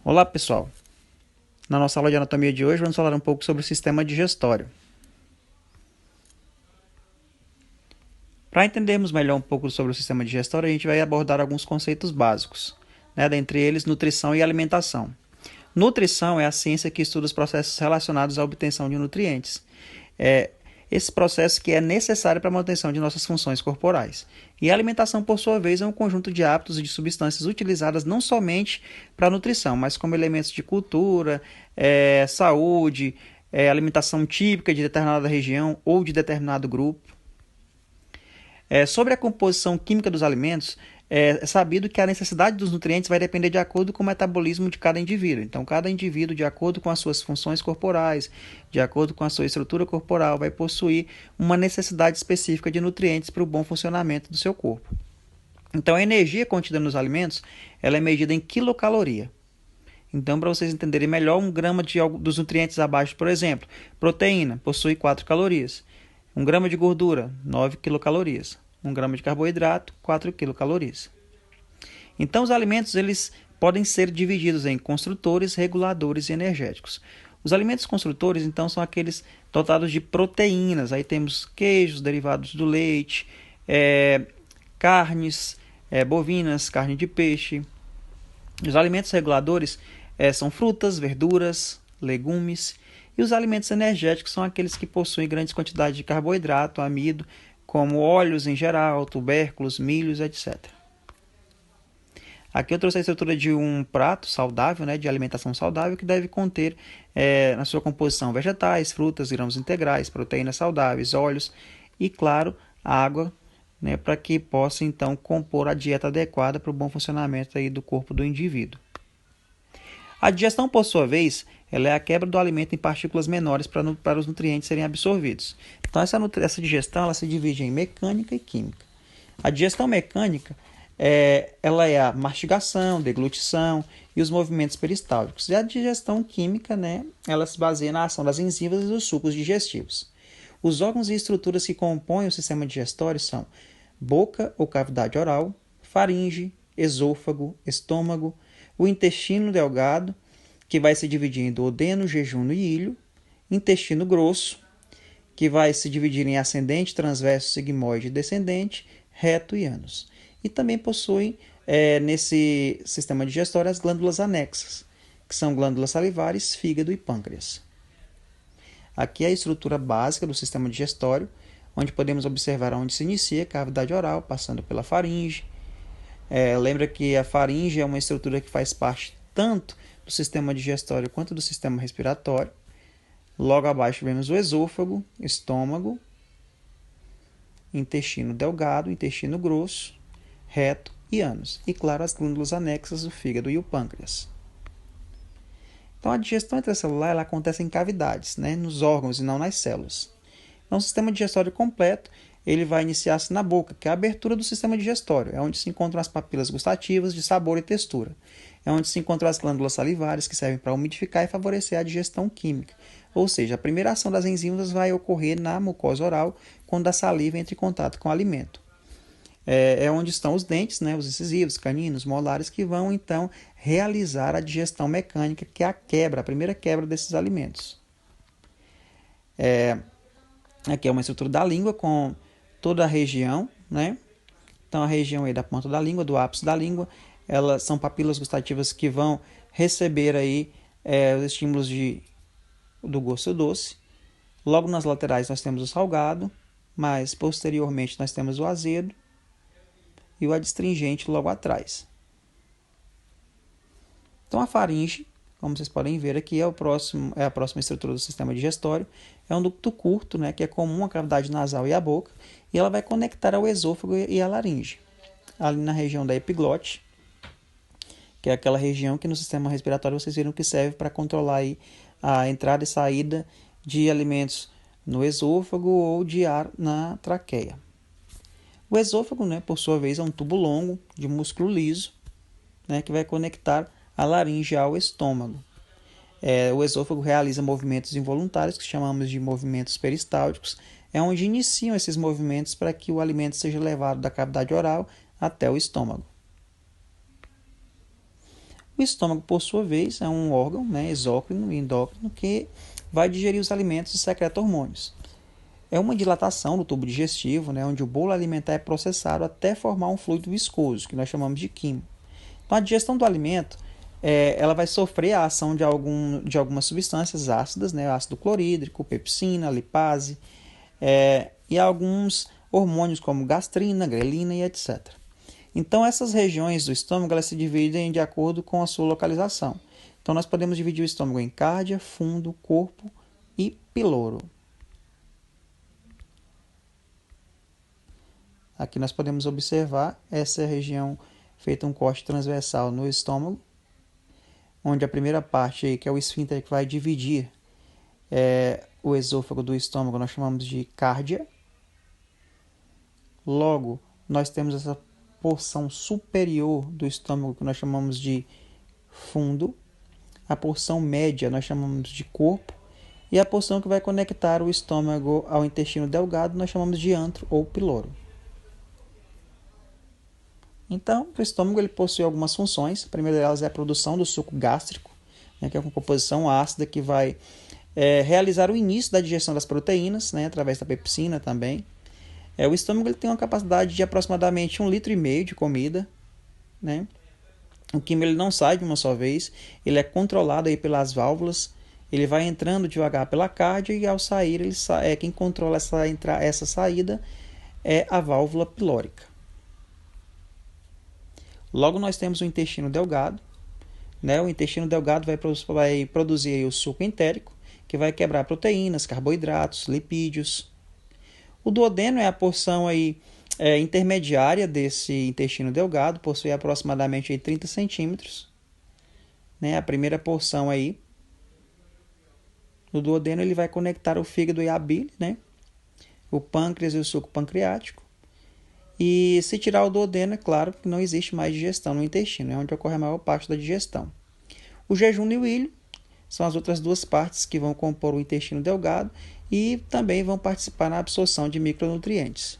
Olá, pessoal. Na nossa aula de anatomia de hoje, vamos falar um pouco sobre o sistema digestório. Para entendermos melhor um pouco sobre o sistema digestório, a gente vai abordar alguns conceitos básicos, dentre eles nutrição e alimentação. Nutrição é a ciência que estuda os processos relacionados à obtenção de nutrientes. Esse processo que é necessário para a manutenção de nossas funções corporais. E a alimentação, por sua vez, é um conjunto de hábitos e de substâncias utilizadas não somente para a nutrição, mas como elementos de cultura, saúde, alimentação típica de determinada região ou de determinado grupo. Sobre a composição química dos alimentos, é sabido que a necessidade dos nutrientes vai depender de acordo com o metabolismo de cada indivíduo. Então, cada indivíduo, de acordo com as suas funções corporais, de acordo com a sua estrutura corporal, vai possuir uma necessidade específica de nutrientes para o bom funcionamento do seu corpo. Então, a energia contida nos alimentos, ela é medida em quilocaloria. Então, para vocês entenderem melhor, 1 grama dos nutrientes abaixo, por exemplo, proteína possui 4 calorias. 1 grama de gordura, 9 quilocalorias. 1 grama de carboidrato, 4 quilocalorias. Então, os alimentos eles podem ser divididos em construtores, reguladores e energéticos. Os alimentos construtores, então, são aqueles dotados de proteínas. Aí temos queijos, derivados do leite, carnes bovinas, carne de peixe. Os alimentos reguladores são frutas, verduras, legumes. E os alimentos energéticos são aqueles que possuem grandes quantidades de carboidrato, amido, como óleos em geral, tubérculos, milhos, etc. Aqui eu trouxe a estrutura de um prato saudável, de alimentação saudável, que deve conter na sua composição vegetais, frutas, grãos integrais, proteínas saudáveis, óleos e, claro, água, para que possa então compor a dieta adequada para o bom funcionamento aí do corpo do indivíduo. A digestão, por sua vez, ela é a quebra do alimento em partículas menores para os nutrientes serem absorvidos. Então, essa digestão ela se divide em mecânica e química. A digestão mecânica ela é a mastigação, deglutição e os movimentos peristálticos. E a digestão química, ela se baseia na ação das enzimas e dos sucos digestivos. Os órgãos e estruturas que compõem o sistema digestório são boca ou cavidade oral, faringe, esôfago, estômago, o intestino delgado, que vai se dividir em duodeno, jejum e ilho, intestino grosso, que vai se dividir em ascendente, transverso, sigmoide e descendente, reto e ânus. E também possui, nesse sistema digestório, as glândulas anexas, que são glândulas salivares, fígado e pâncreas. Aqui é a estrutura básica do sistema digestório, onde podemos observar onde se inicia a cavidade oral, passando pela faringe. Lembra que a faringe é uma estrutura que faz parte tanto do sistema digestório quanto do sistema respiratório. Logo abaixo vemos o esôfago, estômago, intestino delgado, intestino grosso, reto e ânus. E, claro, as glândulas anexas, o fígado e o pâncreas. Então, a digestão intracelular ela acontece em cavidades, nos órgãos e não nas células. Então, o sistema digestório completo ele vai iniciar-se na boca, que é a abertura do sistema digestório. É onde se encontram as papilas gustativas de sabor e textura. É onde se encontram as glândulas salivares, que servem para umidificar e favorecer a digestão química. Ou seja, a primeira ação das enzimas vai ocorrer na mucosa oral, quando a saliva entra em contato com o alimento. É onde estão os dentes, os incisivos, caninos, molares, que vão, então, realizar a digestão mecânica, que é a primeira quebra desses alimentos. Aqui é uma estrutura da língua com toda a região, Então, a região aí da ponta da língua, do ápice da língua, elas são papilas gustativas que vão receber aí os estímulos do gosto doce. Logo nas laterais nós temos o salgado, mas posteriormente nós temos o azedo e o adstringente logo atrás. Então, a faringe, como vocês podem ver aqui, é a próxima estrutura do sistema digestório. É um ducto curto, que é comum à cavidade nasal e à boca, e ela vai conectar ao esôfago e à laringe. Ali na região da epiglote, que é aquela região que no sistema respiratório vocês viram que serve para controlar aí a entrada e saída de alimentos no esôfago ou de ar na traqueia. O esôfago, por sua vez, é um tubo longo de músculo liso, que vai conectar a laringe ao estômago. O esôfago realiza movimentos involuntários, que chamamos de movimentos peristálticos, é onde iniciam esses movimentos para que o alimento seja levado da cavidade oral até o estômago. O estômago, por sua vez, é um órgão, né, exócrino e endócrino que vai digerir os alimentos e secreta hormônios. É uma dilatação do tubo digestivo, né, onde o bolo alimentar é processado até formar um fluido viscoso, que nós chamamos de quimo. Então, a digestão do alimento ela vai sofrer a ação de algumas substâncias ácidas, né, ácido clorídrico, pepsina, lipase, e alguns hormônios como gastrina, grelina e etc. Então, essas regiões do estômago elas se dividem de acordo com a sua localização. Então, nós podemos dividir o estômago em cárdia, fundo, corpo e piloro. Aqui nós podemos observar essa região feita um corte transversal no estômago, onde a primeira parte, aí, que é o esfíncter que vai dividir o esôfago do estômago, nós chamamos de cárdia. Logo, nós temos essa porção superior do estômago que nós chamamos de fundo, a porção média nós chamamos de corpo, e a porção que vai conectar o estômago ao intestino delgado nós chamamos de antro ou piloro. Então, o estômago ele possui algumas funções. A primeira delas é a produção do suco gástrico, né, que é uma composição ácida que vai realizar o início da digestão das proteínas, né, através da pepsina também. O estômago ele tem uma capacidade de aproximadamente 1,5 litro de comida, né? O quimo ele não sai de uma só vez, ele é controlado aí pelas válvulas, ele vai entrando devagar pela cárdia e ao sair, quem controla essa saída é a válvula pilórica. Logo nós temos o intestino delgado, né? O intestino delgado vai produzir aí o suco entérico, que vai quebrar proteínas, carboidratos, lipídios. O duodeno é a porção aí, intermediária desse intestino delgado, possui aproximadamente aí 30 centímetros. Né? A primeira porção aí, no duodeno, ele vai conectar o fígado e a bile, né? O pâncreas e o suco pancreático. E se tirar o duodeno, é claro que não existe mais digestão no intestino, é onde ocorre a maior parte da digestão. O jejum e o ilho são as outras duas partes que vão compor o intestino delgado e também vão participar na absorção de micronutrientes.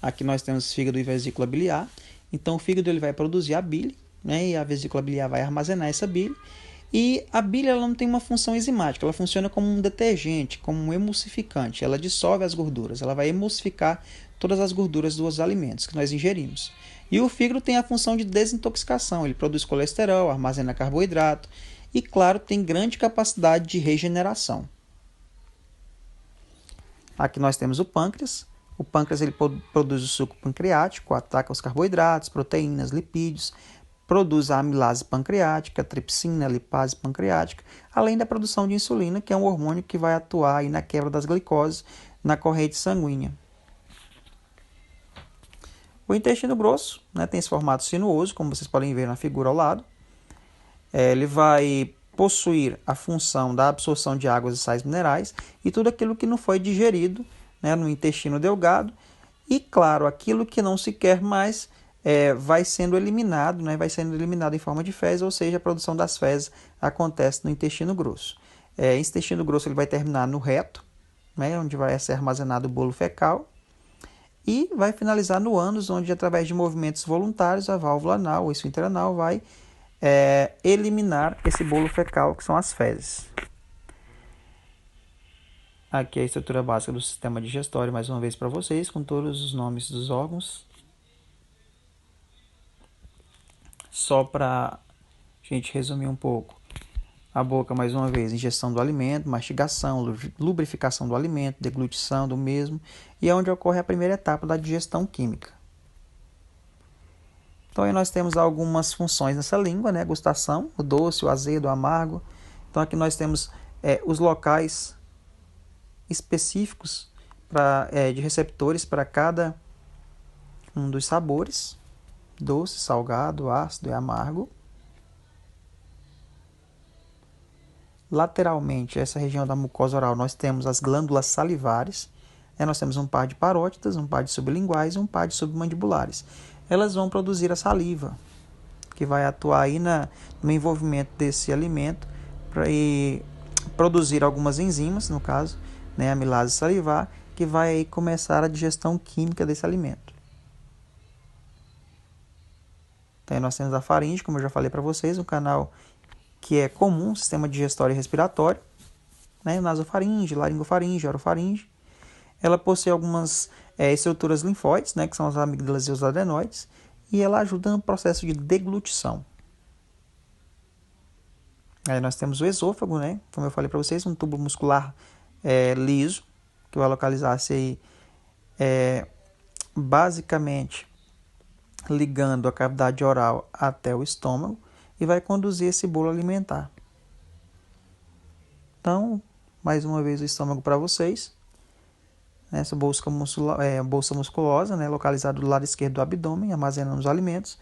Aqui nós temos fígado e vesícula biliar. Então o fígado ele vai produzir a bile, né, e a vesícula biliar vai armazenar essa bile. E a bile ela não tem uma função enzimática, ela funciona como um detergente, como um emulsificante. Ela dissolve as gorduras, ela vai emulsificar todas as gorduras dos alimentos que nós ingerimos. E o fígado tem a função de desintoxicação, ele produz colesterol, armazena carboidrato e, claro, tem grande capacidade de regeneração. Aqui nós temos o pâncreas. O pâncreas ele produz o suco pancreático, ataca os carboidratos, proteínas, lipídios, produz a amilase pancreática, tripsina, lipase pancreática, além da produção de insulina, que é um hormônio que vai atuar aí na quebra das glicoses na corrente sanguínea. O intestino grosso, né, tem esse formato sinuoso, como vocês podem ver na figura ao lado. Ele vai possuir a função da absorção de águas e sais minerais e tudo aquilo que não foi digerido, né, no intestino delgado. E, claro, aquilo que não se quer mais vai sendo eliminado, né, vai sendo eliminado em forma de fezes, ou seja, a produção das fezes acontece no intestino grosso. Esse intestino grosso ele vai terminar no reto, né, onde vai ser armazenado o bolo fecal. E vai finalizar no ânus, onde através de movimentos voluntários a válvula anal, o esfíncter anal, vai eliminar esse bolo fecal, que são as fezes. Aqui é a estrutura básica do sistema digestório, mais uma vez para vocês, com todos os nomes dos órgãos. Só para a gente resumir um pouco. A boca, mais uma vez, ingestão do alimento, mastigação, lubrificação do alimento, deglutição do mesmo, e é onde ocorre a primeira etapa da digestão química. Então, aí nós temos algumas funções nessa língua, né? Gustação, o doce, o azedo, o amargo. Então, aqui nós temos os locais específicos de receptores para cada um dos sabores, doce, salgado, ácido e amargo. Lateralmente, essa região da mucosa oral, nós temos as glândulas salivares. Nós temos um par de parótidas, um par de sublinguais e um par de submandibulares. Elas vão produzir a saliva, que vai atuar aí no envolvimento desse alimento e produzir algumas enzimas, no caso, né, a amilase salivar, que vai aí começar a digestão química desse alimento. Então, aí nós temos a faringe, como eu já falei para vocês, um canal que é comum, sistema digestório e respiratório, né? Nasofaringe, laringofaringe, orofaringe. Ela possui algumas estruturas linfóides, né? Que são as amígdalas e os adenoides, e ela ajuda no processo de deglutição. Aí nós temos o esôfago, né? Como eu falei para vocês, um tubo muscular liso, que vai localizar-se aí basicamente ligando a cavidade oral até o estômago e vai conduzir esse bolo alimentar. Então, mais uma vez o estômago para vocês. Essa bolsa musculosa, né, localizada do lado esquerdo do abdômen, armazenando os alimentos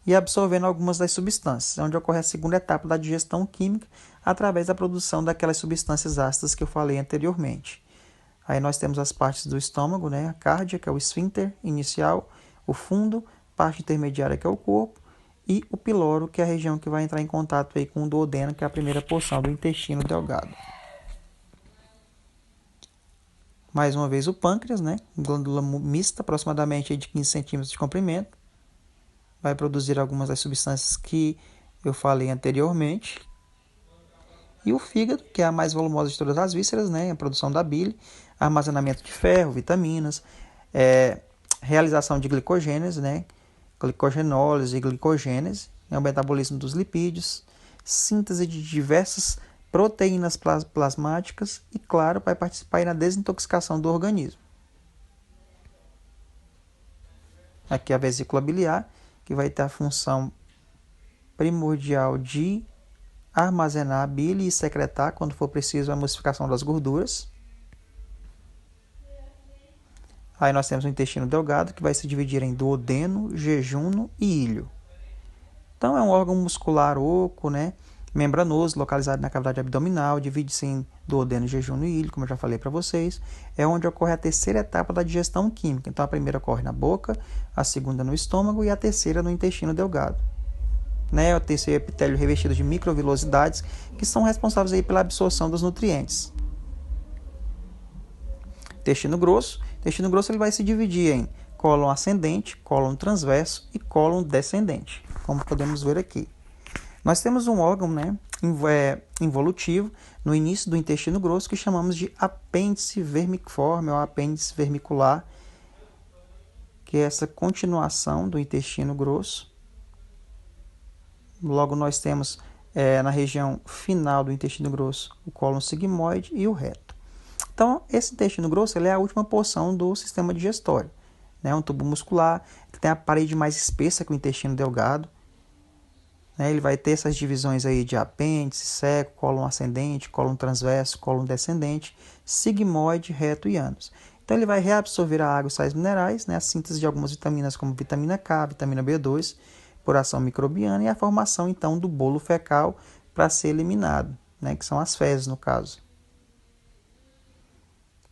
e absorvendo algumas das substâncias, onde ocorre a segunda etapa da digestão química através da produção daquelas substâncias ácidas que eu falei anteriormente. Aí nós temos as partes do estômago, né, a cárdia, que é o esfíncter inicial, o fundo, parte intermediária, que é o corpo, e o piloro, que é a região que vai entrar em contato aí com o duodeno, que é a primeira porção do intestino delgado. Mais uma vez o pâncreas, né, glândula mista, aproximadamente de 15 centímetros de comprimento, vai produzir algumas das substâncias que eu falei anteriormente. E o fígado, que é a mais volumosa de todas as vísceras, né? A produção da bile, armazenamento de ferro, vitaminas, realização de glicogênese, né? Glicogenólise e glicogênese, o metabolismo dos lipídios, síntese de diversas proteínas plasmáticas e, claro, vai participar aí na desintoxicação do organismo. Aqui a vesícula biliar, que vai ter a função primordial de armazenar a bile e secretar, quando for preciso, a emulsificação das gorduras. Aí nós temos o intestino delgado, que vai se dividir em duodeno, jejuno e ilho. Então é um órgão muscular oco, né, membranoso, localizado na cavidade abdominal, divide-se em duodeno, jejuno e ilho, como eu já falei para vocês. É onde ocorre a terceira etapa da digestão química. Então a primeira ocorre na boca, a segunda no estômago e a terceira no intestino delgado. Né, o terceiro epitélio revestido de microvilosidades que são responsáveis aí pela absorção dos nutrientes. Intestino grosso ele vai se dividir em cólon ascendente, cólon transverso e cólon descendente, como podemos ver aqui. Nós temos um órgão, né, involutivo no início do intestino grosso que chamamos de apêndice vermiforme ou apêndice vermicular, que é essa continuação do intestino grosso. Logo nós temos na região final do intestino grosso o cólon sigmoide e o reto. Então esse intestino grosso ele é a última porção do sistema digestório, né? Um tubo muscular que tem a parede mais espessa que o intestino delgado, né? Ele vai ter essas divisões aí de apêndice, seco, cólon ascendente, cólon transverso, cólon descendente, sigmoide, reto e ânus. Então ele vai reabsorver a água e sais minerais, né? A síntese de algumas vitaminas como vitamina K, vitamina B2, por ação microbiana, e a formação então do bolo fecal para ser eliminado, né, que são as fezes no caso.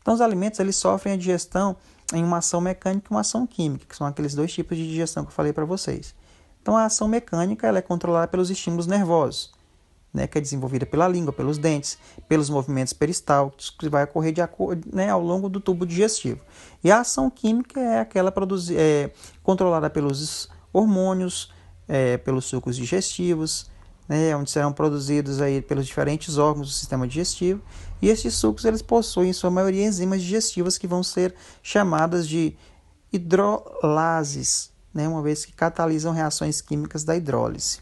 Então os alimentos eles sofrem a digestão em uma ação mecânica e uma ação química, que são aqueles dois tipos de digestão que eu falei para vocês. Então a ação mecânica ela é controlada pelos estímulos nervosos, né, que é desenvolvida pela língua, pelos dentes, pelos movimentos peristálticos, que vai ocorrer né, ao longo do tubo digestivo. E a ação química é aquela controlada pelos hormônios, pelos sucos digestivos, né, onde serão produzidos aí pelos diferentes órgãos do sistema digestivo. E esses sucos eles possuem, em sua maioria, enzimas digestivas que vão ser chamadas de hidrolases, né, uma vez que catalisam reações químicas da hidrólise.